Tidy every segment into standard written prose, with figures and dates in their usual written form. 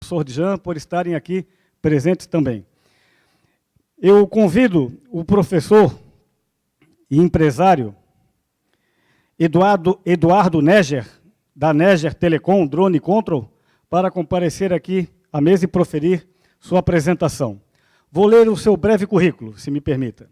professor Djan, por estarem aqui presentes também. Eu convido o professor e empresário Eduardo Neger, da Neger Telecom Drone Control, para comparecer aqui à mesa e proferir sua apresentação. Vou ler o seu breve currículo, se me permita.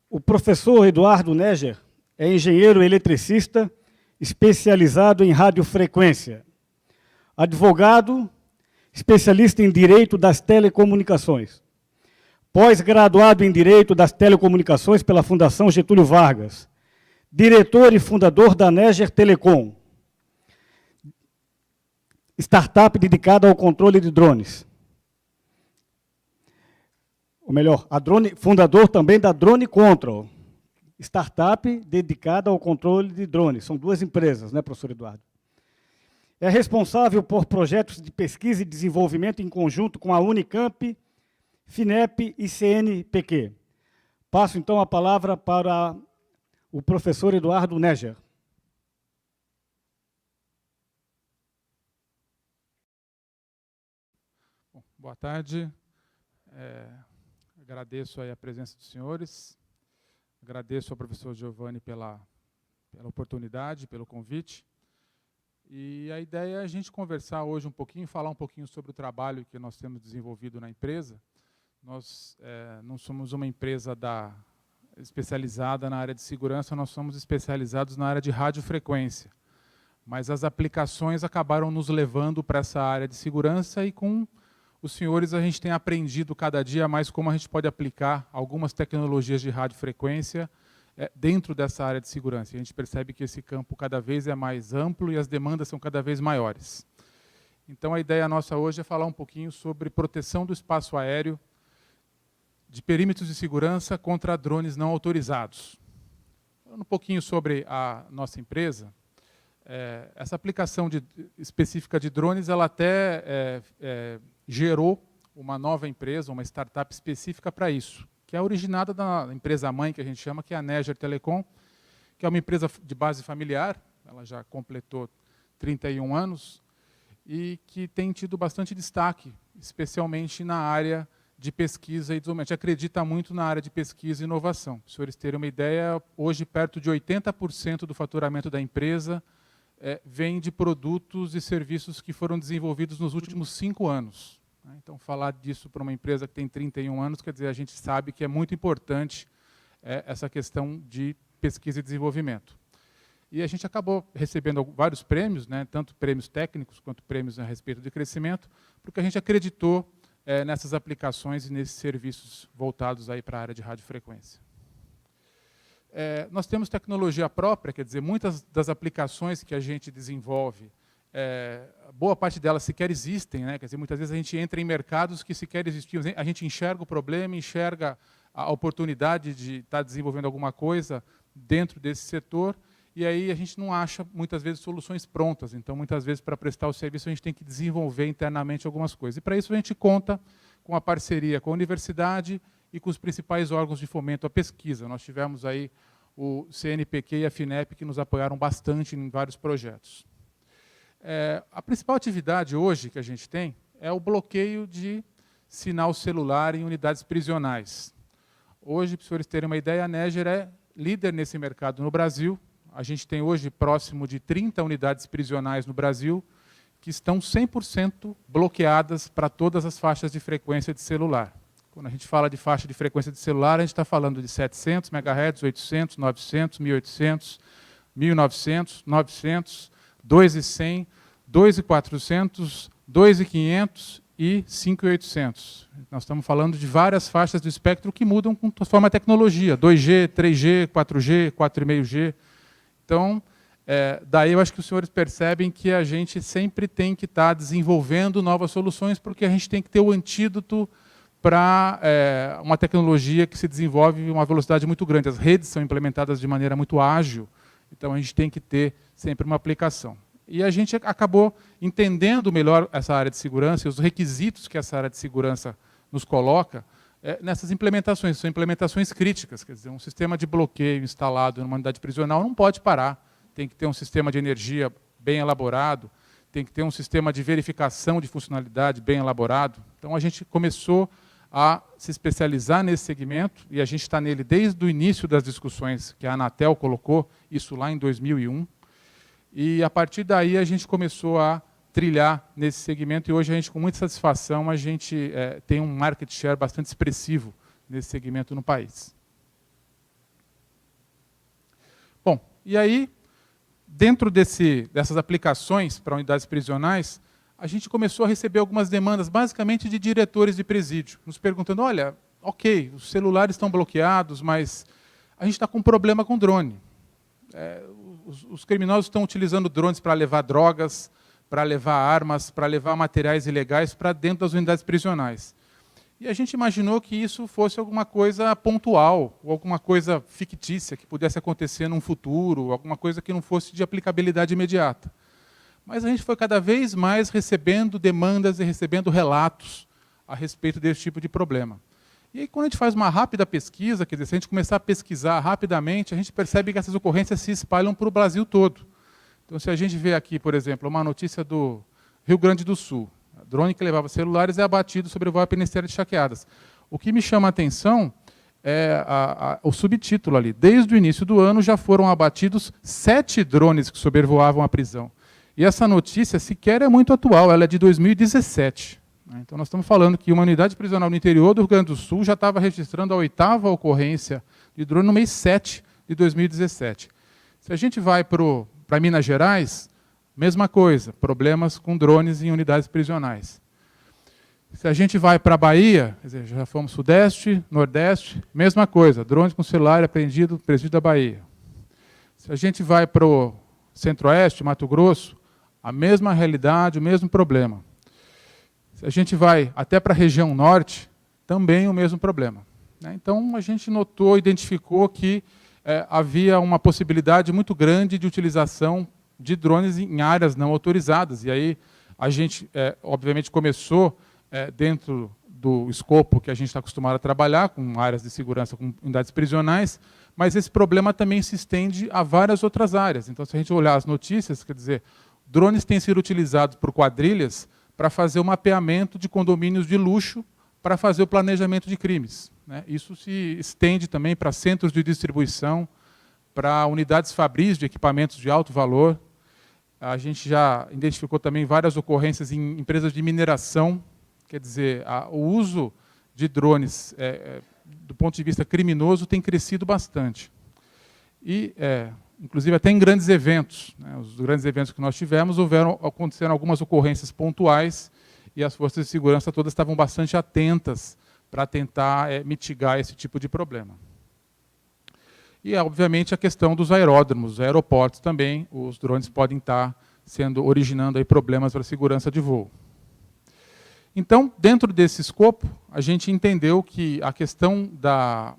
O professor Eduardo Neger é engenheiro eletricista, especializado em radiofrequência, advogado, especialista em Direito das Telecomunicações, pós-graduado em Direito das Telecomunicações pela Fundação Getúlio Vargas, diretor e fundador da Neger Telecom, startup dedicada ao controle de drones. Ou melhor, fundador também da Drone Control, startup dedicada ao controle de drones. São duas empresas, né, professor Eduardo? É responsável por projetos de pesquisa e desenvolvimento em conjunto com a Unicamp, FINEP e CNPq. Passo, então, a palavra para o professor Eduardo Neger. Bom, boa tarde. Agradeço aí a presença dos senhores. Agradeço ao professor Giovanni pela oportunidade, pelo convite. E a ideia é a gente conversar hoje um pouquinho, falar um pouquinho sobre o trabalho que nós temos desenvolvido na empresa. Nós não somos uma empresa especializada na área de segurança, nós somos especializados na área de radiofrequência. Mas as aplicações acabaram nos levando para essa área de segurança e com os senhores a gente tem aprendido cada dia mais como a gente pode aplicar algumas tecnologias de radiofrequência dentro dessa área de segurança. E a gente percebe que esse campo cada vez é mais amplo e as demandas são cada vez maiores. Então a ideia nossa hoje é falar um pouquinho sobre proteção do espaço aéreo, de perímetros de segurança contra drones não autorizados. Falando um pouquinho sobre a nossa empresa, essa aplicação específica de drones, ela até gerou uma nova empresa, uma startup específica para isso, que é originada da empresa-mãe, que a gente chama, que é a Neger Telecom, que é uma empresa de base familiar, ela já completou 31 anos, e que tem tido bastante destaque, especialmente na área de pesquisa e desenvolvimento. A gente acredita muito na área de pesquisa e inovação. Para os senhores terem uma ideia, hoje perto de 80% do faturamento da empresa vem de produtos e serviços que foram desenvolvidos nos últimos 5 anos. Então, falar disso para uma empresa que tem 31 anos, quer dizer, a gente sabe que é muito importante essa questão de pesquisa e desenvolvimento. E a gente acabou recebendo vários prêmios, né, tanto prêmios técnicos quanto prêmios a respeito de crescimento, porque a gente acreditou nessas aplicações e nesses serviços voltados aí para a área de radiofrequência. Nós temos tecnologia própria, quer dizer, muitas das aplicações que a gente desenvolve, boa parte delas sequer existem, né? Quer dizer, muitas vezes a gente entra em mercados que sequer existiam, a gente enxerga o problema, enxerga a oportunidade de estar desenvolvendo alguma coisa dentro desse setor, e aí a gente não acha, muitas vezes, soluções prontas. Então, muitas vezes, para prestar o serviço, a gente tem que desenvolver internamente algumas coisas. E, para isso, a gente conta com a parceria com a universidade e com os principais órgãos de fomento à pesquisa. Nós tivemos aí o CNPq e a FINEP, que nos apoiaram bastante em vários projetos. A principal atividade hoje que a gente tem é o bloqueio de sinal celular em unidades prisionais. Hoje, para os senhores terem uma ideia, a Neger é líder nesse mercado no Brasil. A gente tem hoje próximo de 30 unidades prisionais no Brasil que estão 100% bloqueadas para todas as faixas de frequência de celular. Quando a gente fala de faixa de frequência de celular, a gente está falando de 700 MHz, 800, 900, 1800, 1900, 900, 2.100, 2.400, 2.500 e 5.800. Nós estamos falando de várias faixas do espectro que mudam conforme a tecnologia, 2G, 3G, 4G, 4,5G. Então, daí eu acho que os senhores percebem que a gente sempre tem que estar desenvolvendo novas soluções, porque a gente tem que ter o antídoto para uma tecnologia que se desenvolve em uma velocidade muito grande. As redes são implementadas de maneira muito ágil, então a gente tem que ter sempre uma aplicação. E a gente acabou entendendo melhor essa área de segurança e os requisitos que essa área de segurança nos coloca. nessas implementações. São implementações críticas, quer dizer, um sistema de bloqueio instalado numa unidade prisional não pode parar. Tem que ter um sistema de energia bem elaborado, tem que ter um sistema de verificação de funcionalidade bem elaborado. Então, a gente começou a se especializar nesse segmento, e a gente está nele desde o início das discussões que a Anatel colocou, isso lá em 2001. E, a partir daí, a gente começou a trilhar nesse segmento, e hoje, a gente, com muita satisfação, a gente tem um market share bastante expressivo nesse segmento no país. Bom, e aí, dentro dessas aplicações para unidades prisionais, a gente começou a receber algumas demandas, basicamente de diretores de presídio, nos perguntando, olha, ok, os celulares estão bloqueados, mas a gente está com um problema com drone. Os criminosos estão utilizando drones para levar drogas, para levar armas, para levar materiais ilegais para dentro das unidades prisionais. E a gente imaginou que isso fosse alguma coisa pontual, ou alguma coisa fictícia, que pudesse acontecer num futuro, alguma coisa que não fosse de aplicabilidade imediata. Mas a gente foi cada vez mais recebendo demandas e recebendo relatos a respeito desse tipo de problema. E aí, quando a gente faz uma rápida pesquisa, quer dizer, se a gente começar a pesquisar rapidamente, a gente percebe que essas ocorrências se espalham para o Brasil todo. Então, se a gente vê aqui, por exemplo, uma notícia do Rio Grande do Sul, drone que levava celulares é abatido sobrevoa a Penitenciária de Chaqueadas. O que me chama a atenção é o subtítulo ali. Desde o início do ano já foram abatidos 7 drones que sobrevoavam a prisão. E essa notícia sequer é muito atual, ela é de 2017. Então, nós estamos falando que uma unidade prisional no interior do Rio Grande do Sul já estava registrando a 8ª ocorrência de drone no mês 7 de 2017. Se a gente vai para Minas Gerais, mesma coisa, problemas com drones em unidades prisionais. Se a gente vai para a Bahia, quer dizer, já fomos Sudeste, Nordeste, mesma coisa, drones com celular apreendido no presídio da Bahia. Se a gente vai para o Centro-Oeste, Mato Grosso, a mesma realidade, o mesmo problema. Se a gente vai até para a região Norte, também o mesmo problema. Então, a gente notou, identificou que havia uma possibilidade muito grande de utilização de drones em áreas não autorizadas. E aí a gente, obviamente, começou dentro do escopo que a gente está acostumado a trabalhar, com áreas de segurança, com unidades prisionais, mas esse problema também se estende a várias outras áreas. Então, se a gente olhar as notícias, quer dizer, drones têm sido utilizados por quadrilhas para fazer o mapeamento de condomínios de luxo para fazer o planejamento de crimes. Isso se estende também para centros de distribuição, para unidades fabris de equipamentos de alto valor. A gente já identificou também várias ocorrências em empresas de mineração, quer dizer, o uso de drones, do ponto de vista criminoso, tem crescido bastante. E, inclusive, até em grandes eventos. Os grandes eventos que nós tivemos, aconteceram algumas ocorrências pontuais, e as forças de segurança todas estavam bastante atentas para tentar mitigar esse tipo de problema. E, obviamente, a questão dos aeródromos, os aeroportos também, os drones podem estar originando aí problemas para a segurança de voo. Então, dentro desse escopo, a gente entendeu que a questão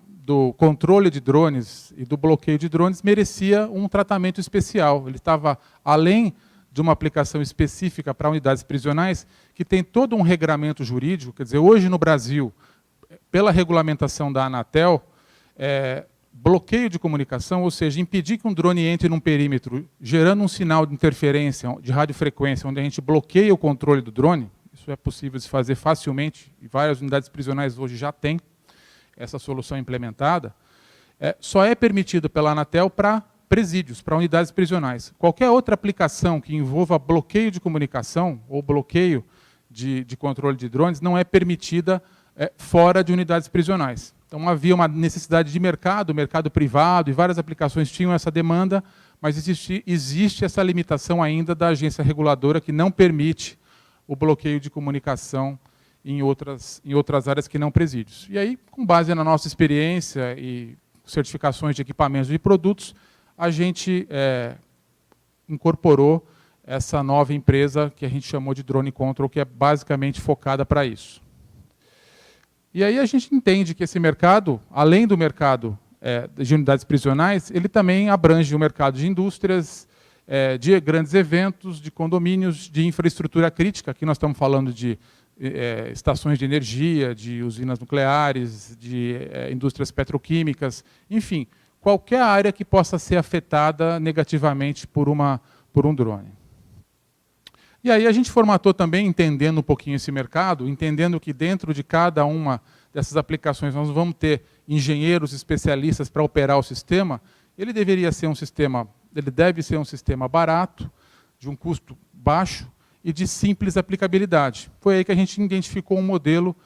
do controle de drones e do bloqueio de drones merecia um tratamento especial. Ele estava além de uma aplicação específica para unidades prisionais, que tem todo um regramento jurídico. Quer dizer, hoje no Brasil, pela regulamentação da Anatel, bloqueio de comunicação, ou seja, impedir que um drone entre num perímetro, gerando um sinal de interferência de radiofrequência, onde a gente bloqueia o controle do drone, isso é possível de se fazer facilmente, e várias unidades prisionais hoje já têm essa solução implementada, só é permitido pela Anatel para presídios, para unidades prisionais. Qualquer outra aplicação que envolva bloqueio de comunicação ou bloqueio de controle de drones não é permitida fora de unidades prisionais. Então, havia uma necessidade de mercado privado, e várias aplicações tinham essa demanda, mas existe essa limitação ainda da agência reguladora que não permite o bloqueio de comunicação em outras áreas que não presídios. E aí, com base na nossa experiência e certificações de equipamentos e produtos, a gente incorporou essa nova empresa que a gente chamou de Drone Control, que é basicamente focada para isso. E aí a gente entende que esse mercado, além do mercado de unidades prisionais, ele também abrange o mercado de indústrias, de grandes eventos, de condomínios, de infraestrutura crítica. Aqui nós estamos falando de estações de energia, de usinas nucleares, de indústrias petroquímicas, enfim, qualquer área que possa ser afetada negativamente por um drone. E aí a gente formatou também, entendendo um pouquinho esse mercado, entendendo que dentro de cada uma dessas aplicações nós vamos ter engenheiros especialistas para operar o sistema. Ele deve ser um sistema barato, de um custo baixo e de simples aplicabilidade. Foi aí que a gente identificou um modelo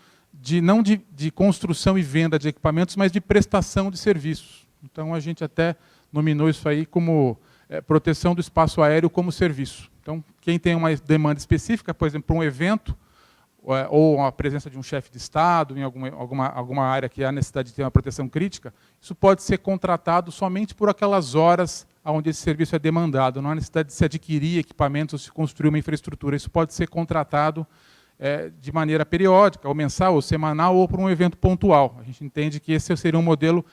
não de construção e venda de equipamentos, mas de prestação de serviços. Então a gente até nominou isso aí como proteção do espaço aéreo como serviço. Então, quem tem uma demanda específica, por exemplo, para um evento, ou a presença de um chefe de Estado em alguma área que há necessidade de ter uma proteção crítica, isso pode ser contratado somente por aquelas horas onde esse serviço é demandado. Não há necessidade de se adquirir equipamentos ou se construir uma infraestrutura. Isso pode ser contratado de maneira periódica, ou mensal, ou semanal, ou por um evento pontual. A gente entende que esse seria um modelo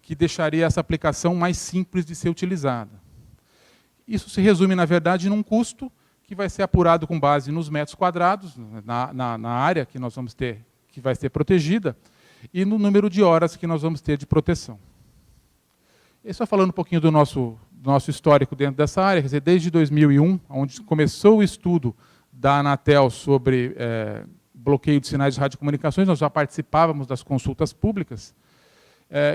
que deixaria essa aplicação mais simples de ser utilizada. Isso se resume, na verdade, num custo que vai ser apurado com base nos metros quadrados, na área que nós vamos ter, que vai ser protegida, e no número de horas que nós vamos ter de proteção. E só falando um pouquinho do nosso histórico dentro dessa área, quer dizer, desde 2001, onde começou o estudo da Anatel sobre bloqueio de sinais de radiocomunicações, nós já participávamos das consultas públicas.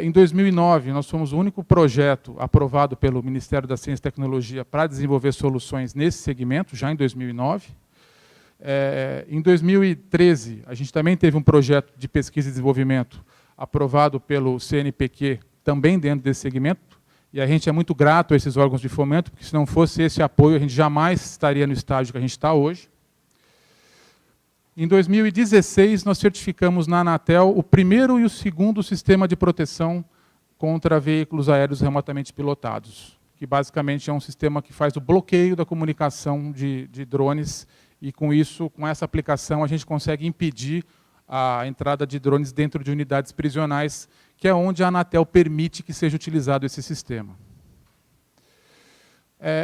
Em 2009, nós fomos o único projeto aprovado pelo Ministério da Ciência e Tecnologia para desenvolver soluções nesse segmento, já em 2009. Em 2013, a gente também teve um projeto de pesquisa e desenvolvimento aprovado pelo CNPq, também dentro desse segmento, e a gente é muito grato a esses órgãos de fomento, porque se não fosse esse apoio, a gente jamais estaria no estágio que a gente está hoje. Em 2016, nós certificamos na Anatel o primeiro e o segundo sistema de proteção contra veículos aéreos remotamente pilotados, que basicamente é um sistema que faz o bloqueio da comunicação de drones, e com isso, com essa aplicação, a gente consegue impedir a entrada de drones dentro de unidades prisionais, que é onde a Anatel permite que seja utilizado esse sistema.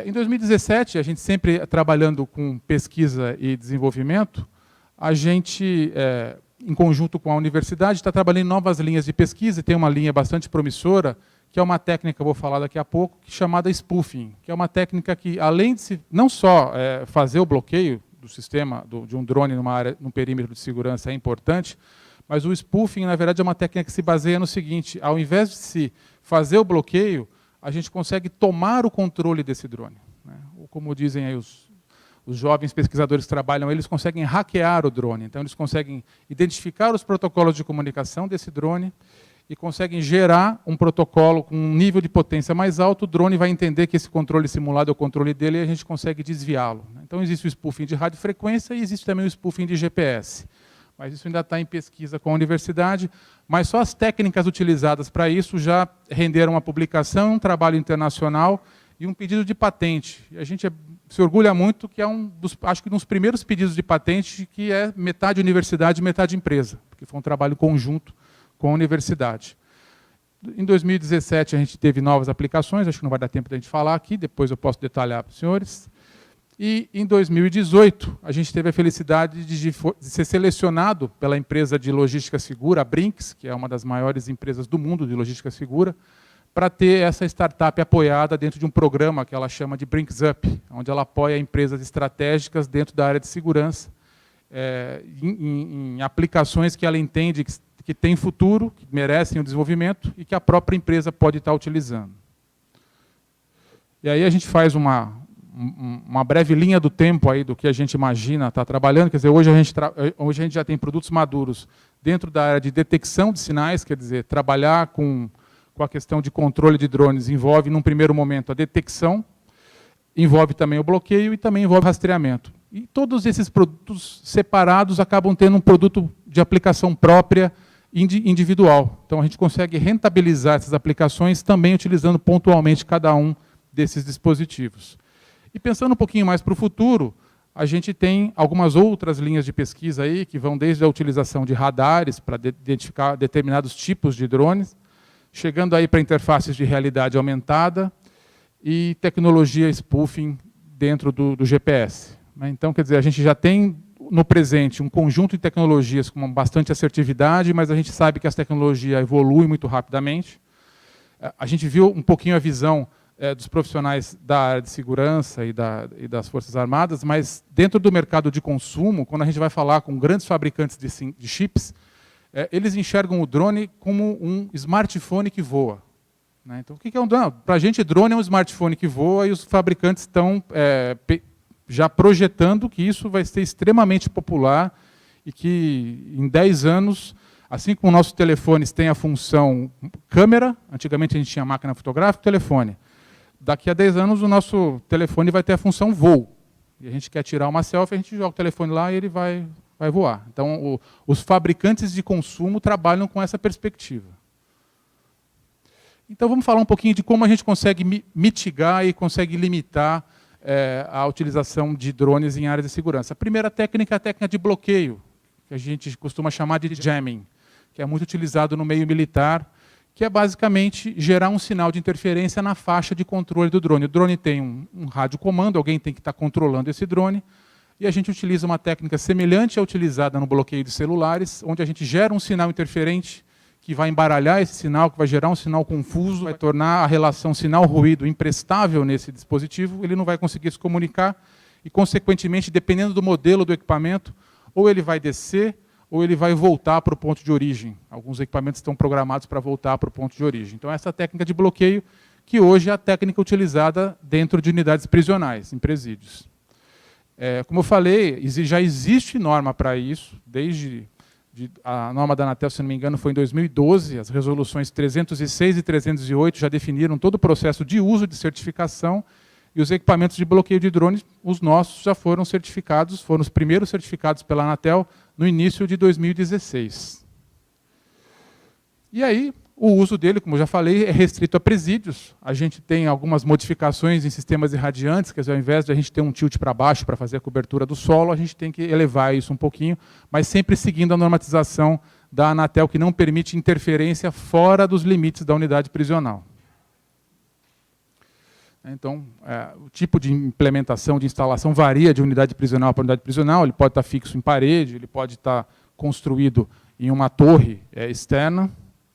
Em 2017, a gente sempre trabalhando com pesquisa e desenvolvimento, a gente, em conjunto com a universidade, está trabalhando em novas linhas de pesquisa, e tem uma linha bastante promissora, que é uma técnica, eu vou falar daqui a pouco, chamada spoofing, que é uma técnica que, além de não só fazer o bloqueio do sistema, de um drone num perímetro de segurança é importante, mas o spoofing, na verdade, é uma técnica que se baseia no seguinte: ao invés de se fazer o bloqueio, a gente consegue tomar o controle desse drone, né? Ou como dizem aí os jovens pesquisadores que trabalham, eles conseguem hackear o drone. Então, eles conseguem identificar os protocolos de comunicação desse drone e conseguem gerar um protocolo com um nível de potência mais alto. O drone vai entender que esse controle simulado é o controle dele e a gente consegue desviá-lo. Então, existe o spoofing de radiofrequência e existe também o spoofing de GPS. Mas isso ainda está em pesquisa com a universidade. Mas só as técnicas utilizadas para isso já renderam uma publicação, um trabalho internacional e um pedido de patente. E a gente se orgulha muito que é acho que um dos primeiros pedidos de patente que é metade universidade e metade empresa, porque foi um trabalho conjunto com a universidade. Em 2017, a gente teve novas aplicações, acho que não vai dar tempo de a gente falar aqui, depois eu posso detalhar para os senhores. E, em 2018, a gente teve a felicidade de ser selecionado pela empresa de logística segura, a Brinks, que é uma das maiores empresas do mundo de logística segura, para ter essa startup apoiada dentro de um programa que ela chama de Brinks Up, onde ela apoia empresas estratégicas dentro da área de segurança, em aplicações que ela entende que tem futuro, que merecem o desenvolvimento e que a própria empresa pode estar utilizando. E aí a gente faz uma breve linha do tempo aí do que a gente imagina estar trabalhando. Quer dizer, hoje a gente já tem produtos maduros dentro da área de detecção de sinais, quer dizer, trabalhar com a questão de controle de drones envolve, num primeiro momento, a detecção, envolve também o bloqueio e também envolve o rastreamento. E todos esses produtos separados acabam tendo um produto de aplicação própria, individual. Então, a gente consegue rentabilizar essas aplicações também utilizando pontualmente cada um desses dispositivos. E pensando um pouquinho mais para o futuro, a gente tem algumas outras linhas de pesquisa aí, que vão desde a utilização de radares para identificar determinados tipos de drones, chegando aí para interfaces de realidade aumentada e tecnologia spoofing dentro do GPS. Então, quer dizer, a gente já tem no presente, um conjunto de tecnologias com bastante assertividade, mas a gente sabe que essa tecnologia evolui muito rapidamente. A gente viu um pouquinho a visão dos profissionais da área de segurança e das Forças Armadas, mas dentro do mercado de consumo, quando a gente vai falar com grandes fabricantes de chips, eles enxergam o drone como um smartphone que voa. Né? Então, o que é um drone? Para a gente, drone é um smartphone que voa e os fabricantes estão já projetando que isso vai ser extremamente popular e que em 10 anos, assim como nossos telefones têm a função câmera, antigamente a gente tinha máquina fotográfica e telefone, daqui a 10 anos o nosso telefone vai ter a função voo. E a gente quer tirar uma selfie, a gente joga o telefone lá e ele vai voar. Então, os fabricantes de consumo trabalham com essa perspectiva. Então, vamos falar um pouquinho de como a gente consegue mitigar e consegue limitar a utilização de drones em áreas de segurança. A primeira técnica é a técnica de bloqueio, que a gente costuma chamar de jamming, que é muito utilizado no meio militar, que é basicamente gerar um sinal de interferência na faixa de controle do drone. O drone tem um radiocomando, alguém tem que estar controlando esse drone, e a gente utiliza uma técnica semelhante à utilizada no bloqueio de celulares, onde a gente gera um sinal interferente que vai embaralhar esse sinal, que vai gerar um sinal confuso, vai tornar a relação sinal-ruído imprestável nesse dispositivo, ele não vai conseguir se comunicar e, consequentemente, dependendo do modelo do equipamento, ou ele vai descer ou ele vai voltar para o ponto de origem. Alguns equipamentos estão programados para voltar para o ponto de origem. Então, essa técnica de bloqueio, que hoje é a técnica utilizada dentro de unidades prisionais, em presídios. Como eu falei, já existe norma para isso, desde a norma da Anatel, se não me engano, foi em 2012, as resoluções 306 e 308 já definiram todo o processo de uso de certificação, e os equipamentos de bloqueio de drones, os nossos, já foram certificados, foram os primeiros certificados pela Anatel no início de 2016. E aí, o uso dele, como eu já falei, é restrito a presídios. A gente tem algumas modificações em sistemas irradiantes, quer dizer, ao invés de a gente ter um tilt para baixo para fazer a cobertura do solo, a gente tem que elevar isso um pouquinho, mas sempre seguindo a normatização da Anatel, que não permite interferência fora dos limites da unidade prisional. Então, o tipo de implementação, de instalação varia de unidade prisional para unidade prisional. Ele pode estar fixo em parede, ele pode estar construído em uma torre externa,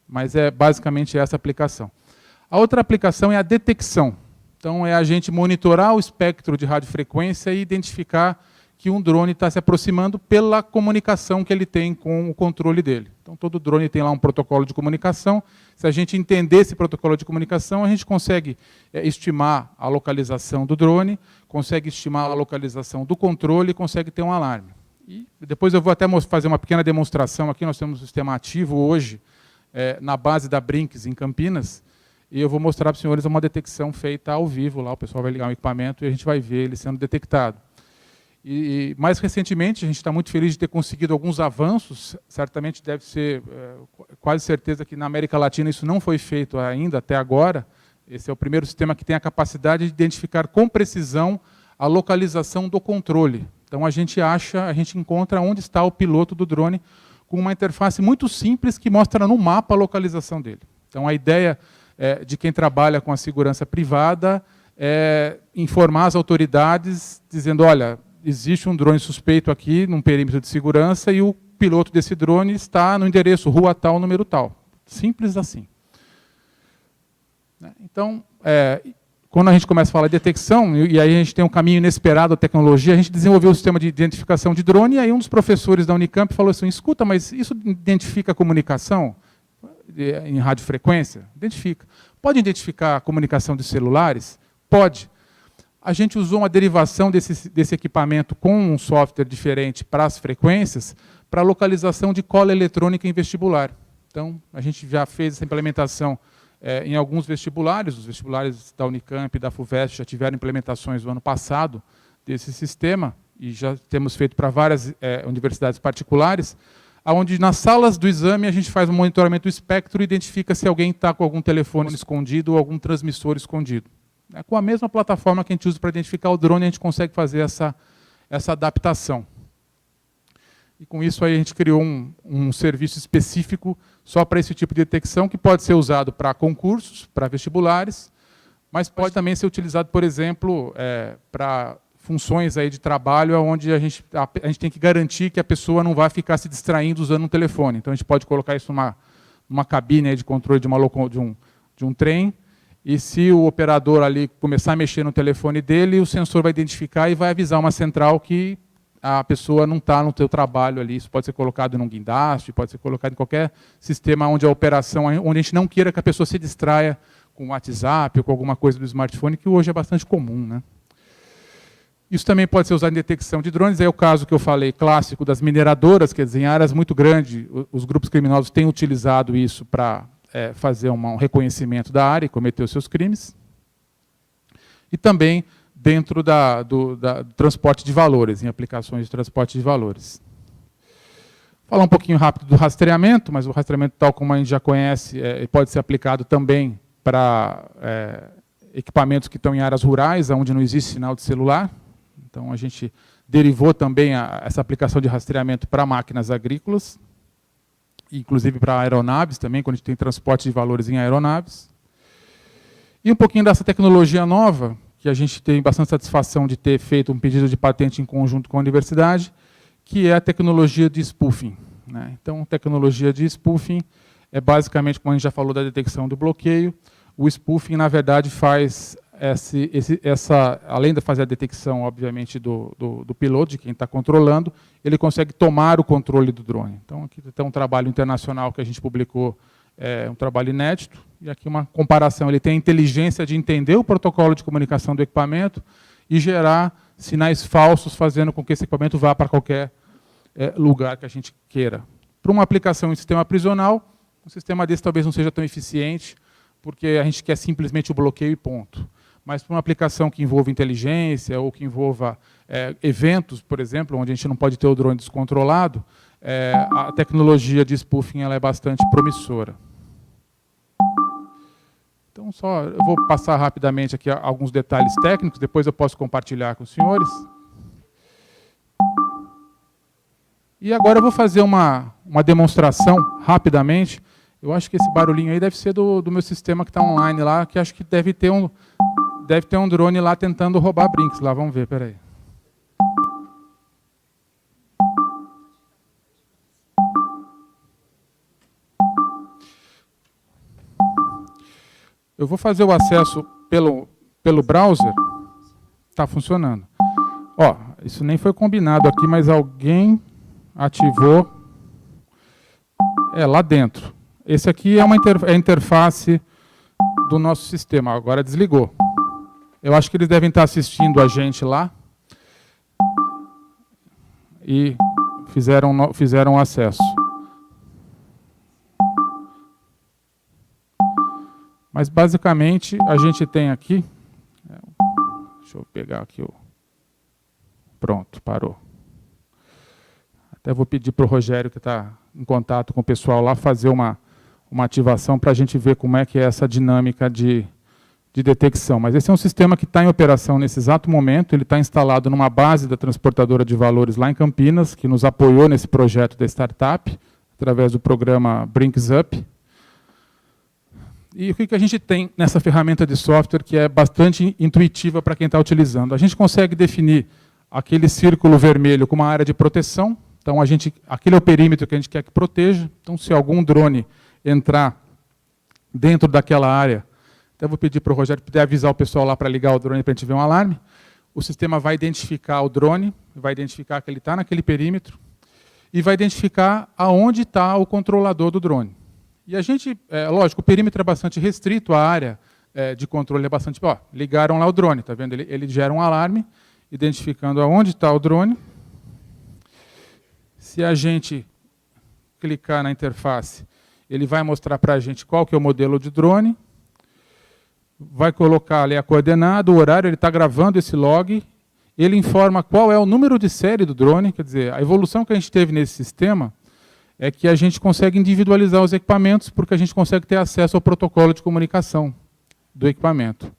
mas é basicamente essa aplicação. A outra aplicação é a detecção. Então, é a gente monitorar o espectro de radiofrequência e identificar que um drone está se aproximando pela comunicação que ele tem com o controle dele. Então, todo drone tem lá um protocolo de comunicação. Se a gente entender esse protocolo de comunicação, a gente consegue estimar a localização do drone, consegue estimar a localização do controle e consegue ter um alarme. E depois eu vou até fazer uma pequena demonstração aqui. Nós temos um sistema ativo hoje, na base da Brinks, em Campinas, e eu vou mostrar para os senhores uma detecção feita ao vivo. Lá o pessoal vai ligar um equipamento e a gente vai ver ele sendo detectado. E mais recentemente, a gente está muito feliz de ter conseguido alguns avanços. Certamente deve ser quase certeza que na América Latina isso não foi feito ainda, até agora. Esse é o primeiro sistema que tem a capacidade de identificar com precisão a localização do controle. Então, a gente encontra onde está o piloto do drone com uma interface muito simples que mostra no mapa a localização dele. Então, a ideia de quem trabalha com a segurança privada é informar as autoridades dizendo, olha, existe um drone suspeito aqui, num perímetro de segurança, e o piloto desse drone está no endereço rua tal, número tal. Simples assim. Então, quando a gente começa a falar de detecção, e aí a gente tem um caminho inesperado da tecnologia, a gente desenvolveu o sistema de identificação de drone, e aí um dos professores da Unicamp falou assim, escuta, mas isso identifica a comunicação em radiofrequência? Identifica. Pode identificar a comunicação de celulares? Pode. A gente usou uma derivação desse equipamento com um software diferente para as frequências, para a localização de cola eletrônica em vestibular. Então, a gente já fez essa implementação em alguns vestibulares. Os vestibulares da Unicamp e da FUVEST já tiveram implementações no ano passado desse sistema, e já temos feito para várias universidades particulares, onde nas salas do exame a gente faz um monitoramento do espectro e identifica se alguém está com algum telefone escondido ou algum transmissor escondido. Com a mesma plataforma que a gente usa para identificar o drone, a gente consegue fazer essa adaptação. E com isso aí a gente criou um serviço específico só para esse tipo de detecção, que pode ser usado para concursos, para vestibulares, mas pode também ser utilizado, por exemplo, para funções aí de trabalho onde a gente tem que garantir que a pessoa não vai ficar se distraindo usando um telefone. Então, a gente pode colocar isso numa cabine aí de controle de um trem, e se o operador ali começar a mexer no telefone dele, o sensor vai identificar e vai avisar uma central que a pessoa não está no seu trabalho ali. Isso pode ser colocado num guindaste, pode ser colocado em qualquer sistema onde a operação, onde a gente não queira que a pessoa se distraia com o WhatsApp ou com alguma coisa do smartphone, que hoje é bastante comum, né? Isso também pode ser usado em detecção de drones. É o caso que eu falei, clássico, das mineradoras, quer dizer, em áreas muito grandes, os grupos criminosos têm utilizado isso para fazer um reconhecimento da área e cometer os seus crimes. E também dentro do transporte de valores, em aplicações de transporte de valores. Falar um pouquinho rápido do rastreamento, mas o rastreamento, tal como a gente já conhece, pode ser aplicado também para equipamentos que estão em áreas rurais, onde não existe sinal de celular. Então, a gente derivou também essa aplicação de rastreamento para máquinas agrícolas, inclusive para aeronaves também, quando a gente tem transporte de valores em aeronaves. E um pouquinho dessa tecnologia nova, que a gente tem bastante satisfação de ter feito um pedido de patente em conjunto com a universidade, que é a tecnologia de spoofing, né? Então, tecnologia de spoofing é basicamente, como a gente já falou da detecção do bloqueio, o spoofing, na verdade, faz além de fazer a detecção, obviamente, do piloto, de quem está controlando, ele consegue tomar o controle do drone. Então, aqui tem um trabalho internacional que a gente publicou, um trabalho inédito, e aqui uma comparação. Ele tem a inteligência de entender o protocolo de comunicação do equipamento e gerar sinais falsos, fazendo com que esse equipamento vá para qualquer lugar que a gente queira. Para uma aplicação em sistema prisional, um sistema desse talvez não seja tão eficiente, porque a gente quer simplesmente o bloqueio e ponto. Mas para uma aplicação que envolva inteligência ou que envolva eventos, por exemplo, onde a gente não pode ter o drone descontrolado, a tecnologia de spoofing ela é bastante promissora. Então, eu vou passar rapidamente aqui alguns detalhes técnicos, depois eu posso compartilhar com os senhores. E agora eu vou fazer uma demonstração rapidamente. Eu acho que esse barulhinho aí deve ser do meu sistema que está online lá, que acho que deve ter um drone lá tentando roubar brinks lá. Vamos ver, peraí. Eu vou fazer o acesso pelo browser. Está funcionando. Ó, isso nem foi combinado aqui, mas alguém ativou lá dentro. Esse aqui é a interface do nosso sistema. Agora desligou. Eu acho que eles devem estar assistindo a gente lá e fizeram acesso. Mas, basicamente, a gente tem aqui... Deixa eu pegar aqui o... Pronto, parou. Até vou pedir para o Rogério, que está em contato com o pessoal lá, fazer uma ativação para a gente ver como é que é essa dinâmica de detecção. Mas esse é um sistema que está em operação nesse exato momento. Ele está instalado numa base da transportadora de valores lá em Campinas, que nos apoiou nesse projeto da startup, através do programa Brinks Up. E o que a gente tem nessa ferramenta de software que é bastante intuitiva para quem está utilizando? A gente consegue definir aquele círculo vermelho como uma área de proteção. Então, aquele é o perímetro que a gente quer que proteja. Então, se algum drone entrar dentro daquela área, até vou pedir para o Rogério poder avisar o pessoal lá para ligar o drone para a gente ver um alarme. O sistema vai identificar o drone, vai identificar que ele está naquele perímetro e vai identificar aonde está o controlador do drone. E a gente, lógico, o perímetro é bastante restrito, a área de controle é bastante... Ó, ligaram lá o drone, está vendo? Ele gera um alarme, identificando aonde está o drone. Se a gente clicar na interface, ele vai mostrar para a gente qual que é o modelo de drone, vai colocar ali a coordenada, o horário, ele está gravando esse log, ele informa qual é o número de série do drone, quer dizer, a evolução que a gente teve nesse sistema é que a gente consegue individualizar os equipamentos porque a gente consegue ter acesso ao protocolo de comunicação do equipamento.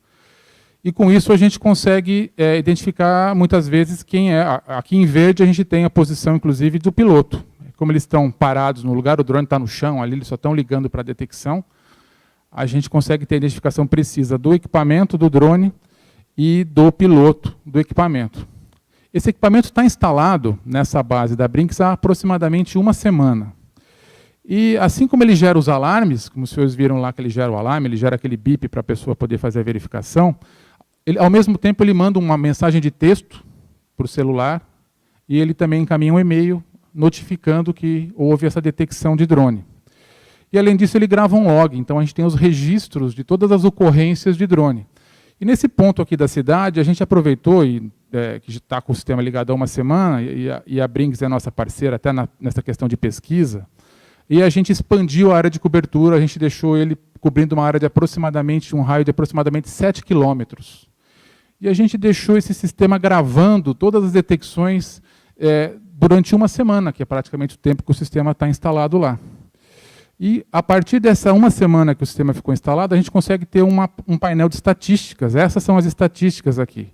E com isso a gente consegue identificar muitas vezes quem é. Aqui em verde a gente tem a posição, inclusive, do piloto. Como eles estão parados no lugar, o drone está no chão, ali eles só estão ligando para a detecção, a gente consegue ter a identificação precisa do equipamento, do drone e do piloto do equipamento. Esse equipamento está instalado nessa base da Brinks há aproximadamente uma semana. E assim como ele gera os alarmes, como os senhores viram lá que ele gera o alarme, ele gera aquele bip para a pessoa poder fazer a verificação, ao mesmo tempo ele manda uma mensagem de texto para o celular e ele também encaminha um e-mail notificando que houve essa detecção de drone. E além disso ele grava um log, então a gente tem os registros de todas as ocorrências de drone. E nesse ponto aqui da cidade, a gente aproveitou, que está com o sistema ligado há uma semana, e a Brinks é nossa parceira até nessa questão de pesquisa, e a gente expandiu a área de cobertura, a gente deixou ele cobrindo uma área de aproximadamente, um raio de aproximadamente 7 quilômetros. E a gente deixou esse sistema gravando todas as detecções durante uma semana, que é praticamente o tempo que o sistema está instalado lá. E, a partir dessa uma semana que o sistema ficou instalado, a gente consegue ter um painel de estatísticas. Essas são as estatísticas aqui.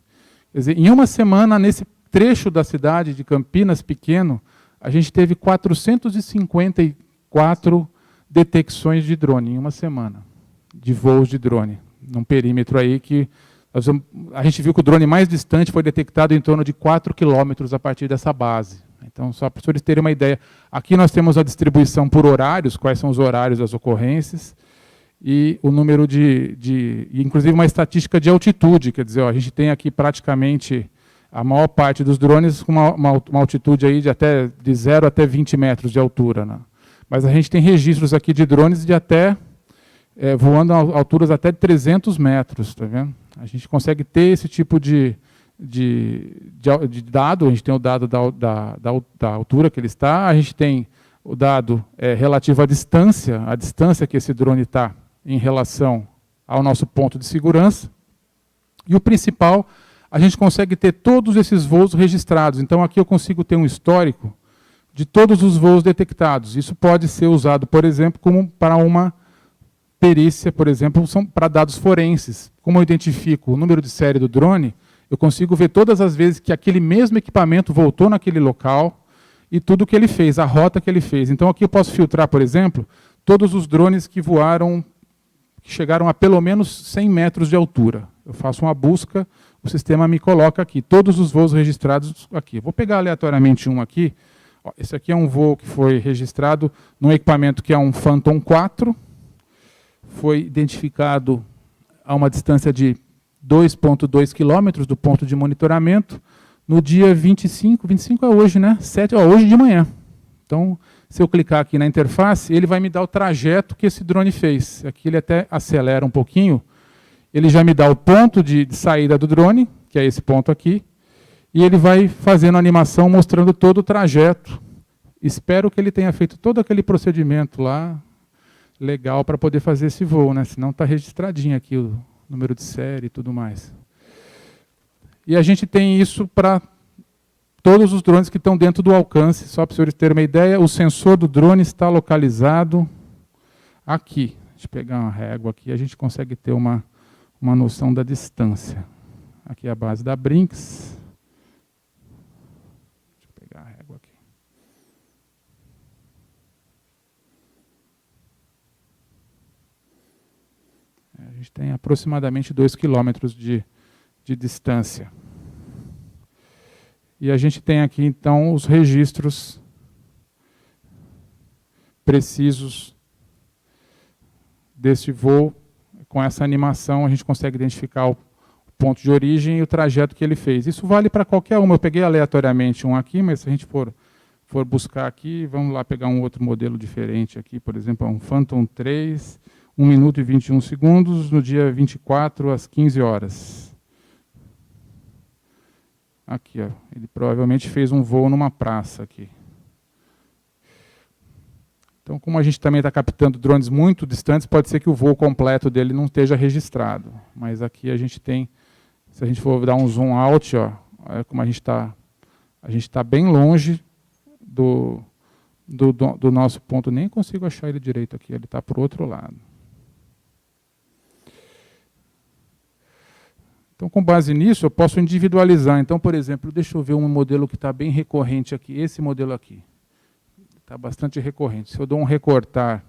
Quer dizer, em uma semana, nesse trecho da cidade de Campinas pequeno, a gente teve 454 detecções de drone em uma semana, de voos de drone, num perímetro aí que a gente viu que o drone mais distante foi detectado em torno de 4 quilômetros a partir dessa base. Então, só para os senhores terem uma ideia, aqui nós temos a distribuição por horários, quais são os horários das ocorrências, e o número inclusive uma estatística de altitude, quer dizer, ó, a gente tem aqui praticamente a maior parte dos drones com uma altitude aí de 0 até 20 metros de altura, né? Mas a gente tem registros aqui de drones de até, voando a alturas até de 300 metros, tá vendo? A gente consegue ter esse tipo de dado, a gente tem o dado da altura que ele está, a gente tem o dado relativo à distância que esse drone está em relação ao nosso ponto de segurança, e o principal, a gente consegue ter todos esses voos registrados. Então aqui eu consigo ter um histórico de todos os voos detectados. Isso pode ser usado, por exemplo, como para uma perícia, por exemplo, são para dados forenses. Como eu identifico o número de série do drone, eu consigo ver todas as vezes que aquele mesmo equipamento voltou naquele local e tudo que ele fez, a rota que ele fez. Então aqui eu posso filtrar, por exemplo, todos os drones que voaram, que chegaram a pelo menos 100 metros de altura. Eu faço uma busca, o sistema me coloca aqui, todos os voos registrados aqui. Vou pegar aleatoriamente um aqui. Esse aqui é um voo que foi registrado num equipamento que é um Phantom 4, foi identificado a uma distância de 2,2 quilômetros do ponto de monitoramento, no dia 25 é hoje, né? Hoje de manhã. Então, se eu clicar aqui na interface, ele vai me dar o trajeto que esse drone fez. Aqui ele até acelera um pouquinho, ele já me dá o ponto de saída do drone, que é esse ponto aqui, e ele vai fazendo a animação mostrando todo o trajeto. Espero que ele tenha feito todo aquele procedimento lá, legal, para poder fazer esse voo, né? Senão está registradinho aqui o número de série e tudo mais. E a gente tem isso para todos os drones que estão dentro do alcance. Só para os senhores terem uma ideia, o sensor do drone está localizado aqui. Deixa eu pegar uma régua aqui, a gente consegue ter uma noção da distância. Aqui é a base da Brinks. Deixa eu pegar a régua aqui. A gente tem aproximadamente 2 quilômetros de distância. E a gente tem aqui, então, os registros precisos desse voo. Com essa animação, a gente consegue identificar o ponto de origem e o trajeto que ele fez. Isso vale para qualquer uma. Eu peguei aleatoriamente um aqui, mas se a gente for buscar aqui, vamos lá pegar um outro modelo diferente aqui, por exemplo, um Phantom 3, 1 minuto e 21 segundos, no dia 24, às 15 horas. Aqui, ó, ele provavelmente fez um voo numa praça aqui. Então, como a gente também está captando drones muito distantes, pode ser que o voo completo dele não esteja registrado. Mas aqui a gente tem, se a gente for dar um zoom out, ó, olha como a gente está bem longe do nosso ponto. Nem consigo achar ele direito aqui, ele está para o outro lado. Então, com base nisso, eu posso individualizar. Então, por exemplo, deixa eu ver um modelo que está bem recorrente aqui, esse modelo aqui. Está bastante recorrente. Se eu dou um recortar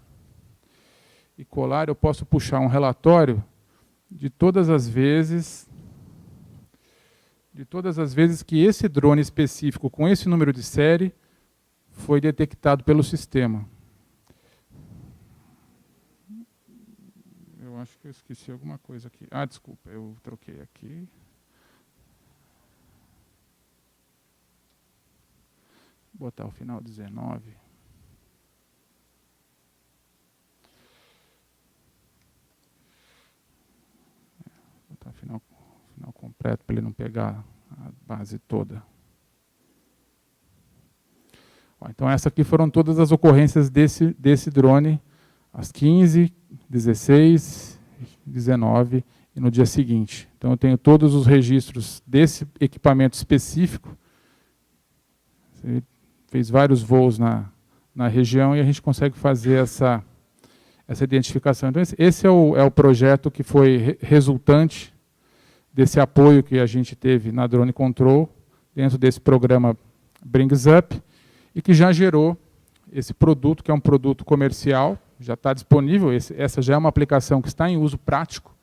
e colar, eu posso puxar um relatório de todas as vezes de todas as vezes que esse drone específico com esse número de série foi detectado pelo sistema. Eu acho que eu esqueci alguma coisa aqui. Ah, desculpa, eu troquei aqui. Vou botar o final 19. Vou botar o final completo para ele não pegar a base toda. Então, essas aqui foram todas as ocorrências desse drone, às 15, 16, 19 e no dia seguinte. Então, eu tenho todos os registros desse equipamento específico. Ele fez vários voos na região e a gente consegue fazer essa identificação. Então, esse é o projeto que foi resultante desse apoio que a gente teve na Drone Control, dentro desse programa Brings Up, e que já gerou esse produto, que é um produto comercial, já está disponível. Essa já é uma aplicação que está em uso prático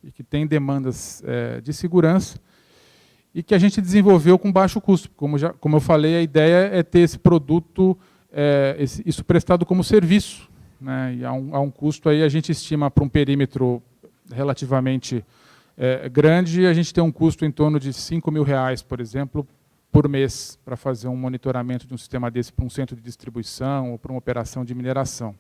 e que tem demandas de segurança, e que a gente desenvolveu com baixo custo. Como eu falei, a ideia é ter esse produto, isso prestado como serviço, né? E há um custo aí, a gente estima para um perímetro relativamente grande, a gente tem um custo em torno de R$5.000, por exemplo, por mês, para fazer um monitoramento de um sistema desse para um centro de distribuição ou para uma operação de mineração.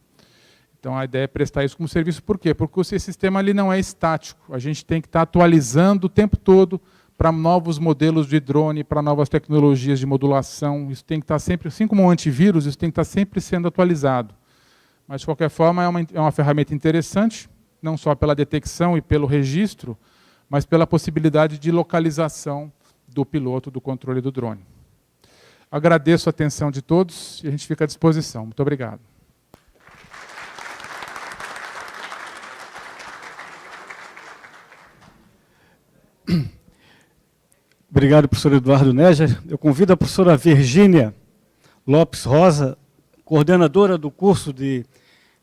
Então, a ideia é prestar isso como serviço. Por quê? Porque esse sistema ali não é estático. A gente tem que estar atualizando o tempo todo para novos modelos de drone, para novas tecnologias de modulação. Isso tem que estar sempre, assim como um antivírus, isso tem que estar sempre sendo atualizado. Mas, de qualquer forma, é uma ferramenta interessante, não só pela detecção e pelo registro, mas pela possibilidade de localização do piloto, do controle do drone. Agradeço a atenção de todos e a gente fica à disposição. Muito obrigado. Obrigado, professor Eduardo Neger. Eu convido a professora Virgínia Lopes Rosa, coordenadora do curso de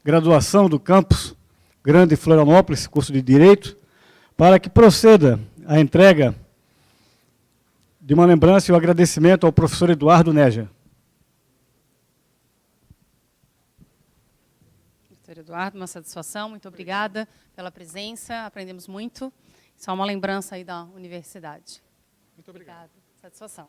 graduação do campus Grande Florianópolis, curso de Direito, para que proceda a entrega de uma lembrança e um agradecimento ao professor Eduardo Neger. Professor Eduardo, uma satisfação, muito obrigada pela presença, aprendemos muito. Só uma lembrança aí da universidade. Muito obrigado. Obrigada, satisfação.